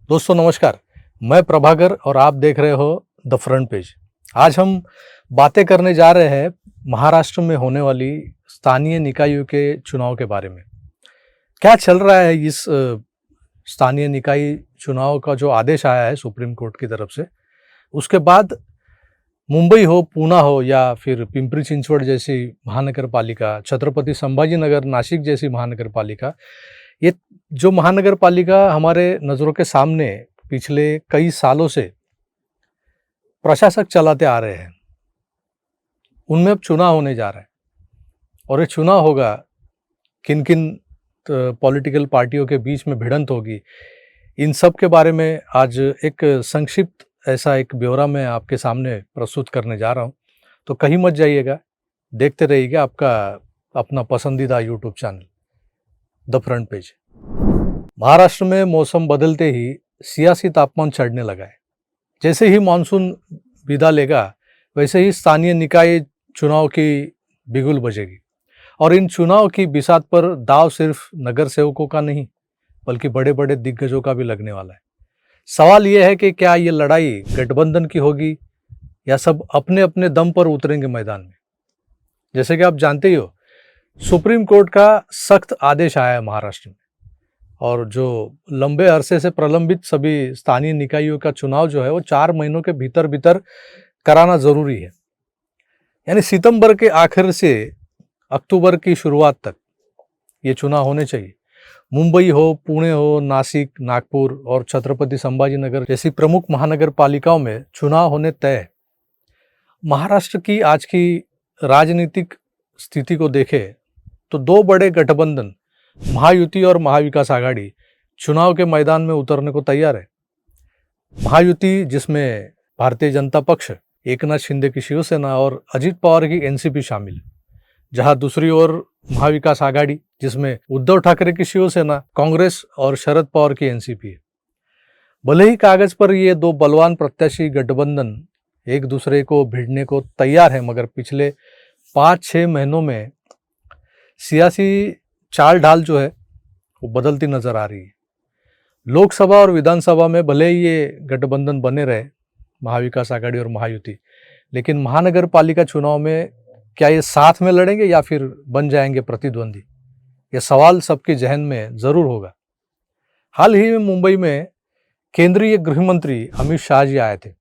दोस्तों नमस्कार, मैं प्रभाकर और आप देख रहे हो द फ्रंट पेज। आज हम बातें करने जा रहे हैं महाराष्ट्र में होने वाली स्थानीय निकायों के चुनाव के बारे में। क्या चल रहा है इस स्थानीय निकाय चुनाव का जो आदेश आया है सुप्रीम कोर्ट की तरफ से, उसके बाद मुंबई हो, पूना हो या फिर पिंपरी चिंचवड़ जैसी महानगर पालिका, छत्रपति संभाजीनगर, नासिक जैसी महानगर पालिका, ये जो महानगर पालिका हमारे नज़रों के सामने पिछले कई सालों से प्रशासक चलाते आ रहे हैं, उनमें अब चुनाव होने जा रहा है। और ये चुनाव होगा, किन किन पॉलिटिकल पार्टियों के बीच में भिड़ंत होगी, इन सब के बारे में आज एक संक्षिप्त ऐसा एक ब्यौरा मैं आपके सामने प्रस्तुत करने जा रहा हूँ। तो कहीं मत जाइएगा, देखते रहिएगा आपका अपना पसंदीदा YouTube channel the front page. Maharashtra में मौसम बदलते ही सियासी तापमान चढ़ने लगा है। जैसे ही मानसून विदा लेगा, वैसे ही स्थानीय निकाय चुनाव की बिगुल बजेगी। और इन चुनाव की बिसात पर दाव सिर्फ नगर सेवकों का नहीं, बल्कि बड़े बड़े दिग्गजों का भी लगने वाला है। सवाल यह है कि क्या ये लड़ाई गठबंधन की होगी या सब अपने अपने दम पर उतरेंगे मैदान में। जैसे कि आप जानते ही हो, सुप्रीम कोर्ट का सख्त आदेश आया है महाराष्ट्र में, और जो लंबे अरसे से प्रलंबित सभी स्थानीय निकायों का चुनाव जो है वो 4 महीनों के भीतर भीतर कराना जरूरी है। यानी सितंबर के आखिर से अक्टूबर की शुरुआत तक ये चुनाव होने चाहिए। मुंबई हो, पुणे हो, नासिक, नागपुर और छत्रपति संभाजीनगर जैसी प्रमुख महानगर पालिकाओं में चुनाव होने तय है। महाराष्ट्र की आज की राजनीतिक स्थिति को देखें तो 2 बड़े गठबंधन महायुति और महाविकास आघाड़ी चुनाव के मैदान में उतरने को तैयार है। महायुति, जिसमें भारतीय जनता पक्ष, एकनाथ शिंदे की शिवसेना और अजित पवार की एनसीपी शामिल है, जहां दूसरी ओर महाविकास आघाड़ी, जिसमें उद्धव ठाकरे की शिवसेना, कांग्रेस और शरद पवार की एनसीपी है। भले ही कागज पर ये 2 बलवान प्रत्याशी गठबंधन एक दूसरे को भिड़ने को तैयार है, मगर पिछले 5-6 महीनों में सियासी चाल ढाल जो है वो बदलती नजर आ रही है। लोकसभा और विधानसभा में भले ही ये गठबंधन बने रहे, महाविकास आघाड़ी और महायुति, लेकिन महानगर पालिका चुनाव में क्या ये साथ में लड़ेंगे या फिर बन जाएंगे प्रतिद्वंदी, यह सवाल सबके जहन में जरूर होगा। हाल ही में मुंबई में केंद्रीय गृह मंत्री अमित शाह जी आए थे।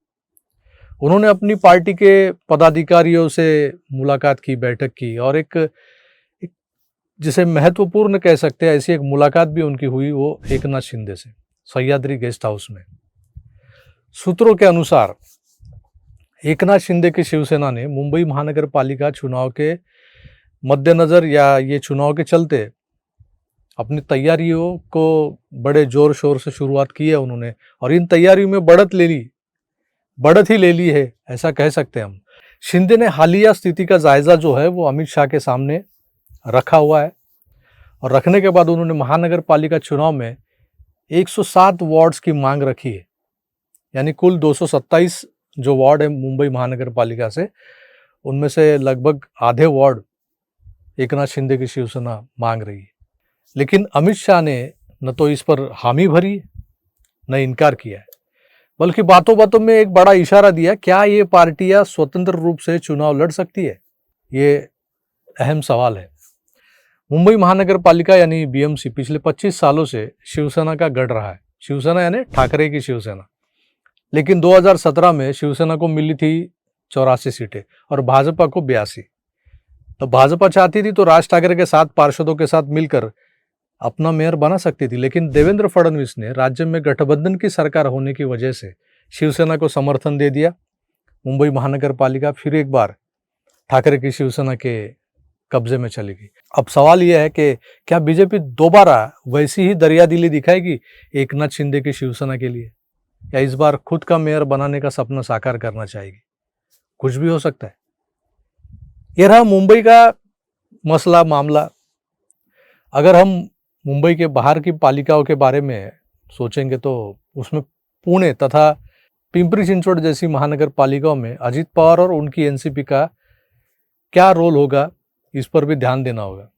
उन्होंने अपनी पार्टी के पदाधिकारियों से मुलाकात की, बैठक की, और एक जिसे महत्वपूर्ण कह सकते हैं ऐसी एक मुलाकात भी उनकी हुई, वो एकनाथ शिंदे से, सह्याद्री गेस्ट हाउस में। सूत्रों के अनुसार एकनाथ शिंदे की शिवसेना ने मुंबई महानगर पालिका चुनाव के मद्देनजर या ये चुनाव के चलते अपनी तैयारियों को बड़े जोर शोर से शुरुआत की है उन्होंने, और इन तैयारियों में बढ़त ही ले ली है, ऐसा कह सकते हैं हम। शिंदे ने हालिया स्थिति का जायजा जो है वो अमित शाह के सामने रखा हुआ है, और रखने के बाद उन्होंने महानगर पालिका चुनाव में 107 वार्ड्स की मांग रखी है। यानी कुल 227 जो वार्ड है मुंबई महानगर पालिका से, उनमें से लगभग आधे वार्ड एकनाथ शिंदे की शिवसेना मांग रही है। लेकिन अमित शाह ने न तो इस पर हामी भरी, न इनकार किया है, बल्कि बातों बातों में एक बड़ा इशारा दिया। क्या ये पार्टियां स्वतंत्र रूप से चुनाव लड़ सकती है, ये अहम सवाल है। मुंबई महानगर पालिका यानी बीएमसी पिछले 25 सालों से शिवसेना का गढ़ रहा है। शिवसेना यानी ठाकरे की शिवसेना। लेकिन 2017 में शिवसेना को मिली थी 84 सीटें और भाजपा को 82। तो भाजपा चाहती थी तो राज ठाकरे के साथ पार्षदों के साथ मिलकर अपना मेयर बना सकती थी, लेकिन देवेंद्र फडणवीस ने राज्य में गठबंधन की सरकार होने की वजह से शिवसेना को समर्थन दे दिया। मुंबई महानगर पालिका फिर एक बार ठाकरे की शिवसेना के कब्जे में चलेगी। अब सवाल यह है कि क्या बीजेपी दोबारा वैसी ही दरियादिली दिखाएगी एकनाथ शिंदे की शिवसेना के लिए, या इस बार खुद का मेयर बनाने का सपना साकार करना चाहेगी। कुछ भी हो सकता है। यह रहा मुंबई का मामला। अगर हम मुंबई के बाहर की पालिकाओं के बारे में सोचेंगे तो उसमें पुणे तथा पिंपरी चिंचवड़ जैसी महानगर पालिकाओं में अजित पवार और उनकी एनसीपी का क्या रोल होगा, इस पर भी ध्यान देना होगा।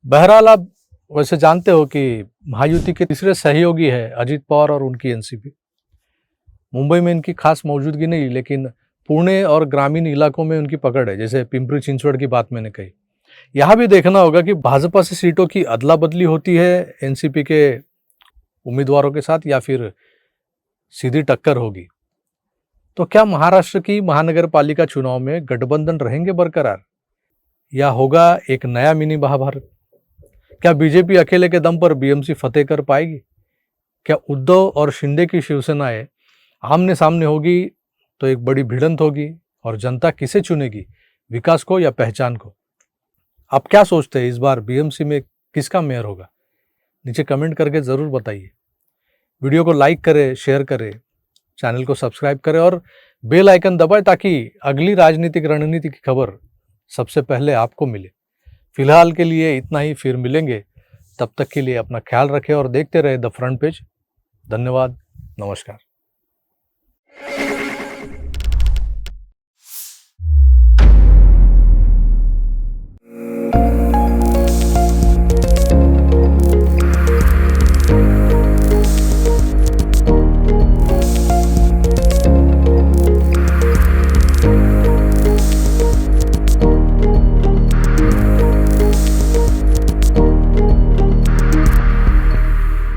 बहरहाल आप वैसे जानते हो कि महायुति के तीसरे सहयोगी है अजित पवार और उनकी एनसीपी। मुंबई में इनकी खास मौजूदगी नहीं, लेकिन पुणे और ग्रामीण इलाकों में उनकी पकड़ है, जैसे पिंपरी चिंचवड़ की बात मैंने कही। यहाँ भी देखना होगा कि भाजपा से सीटों की अदला बदली होती है एनसीपी के उम्मीदवारों के साथ, या फिर सीधी टक्कर होगी। तो क्या महाराष्ट्र की महानगर पालिका चुनाव में गठबंधन रहेंगे बरकरार, या होगा एक नया मिनी महाभारत? क्या बीजेपी अकेले के दम पर बीएमसी फतेह कर पाएगी? क्या उद्धव और शिंदे की शिवसेनाएं आमने सामने होगी तो एक बड़ी भिड़ंत होगी, और जनता किसे चुनेगी, विकास को या पहचान को? आप क्या सोचते हैं, इस बार बीएमसी में किसका मेयर होगा? नीचे कमेंट करके ज़रूर बताइए। वीडियो को लाइक करें, शेयर करें, चैनल को सब्सक्राइब करें और बेल आइकन दबाएं ताकि अगली राजनीतिक रणनीति की खबर सबसे पहले आपको मिले। फिलहाल के लिए इतना ही, फिर मिलेंगे। तब तक के लिए अपना ख्याल रखें और देखते रहे द फ्रंट पेज। धन्यवाद, नमस्कार।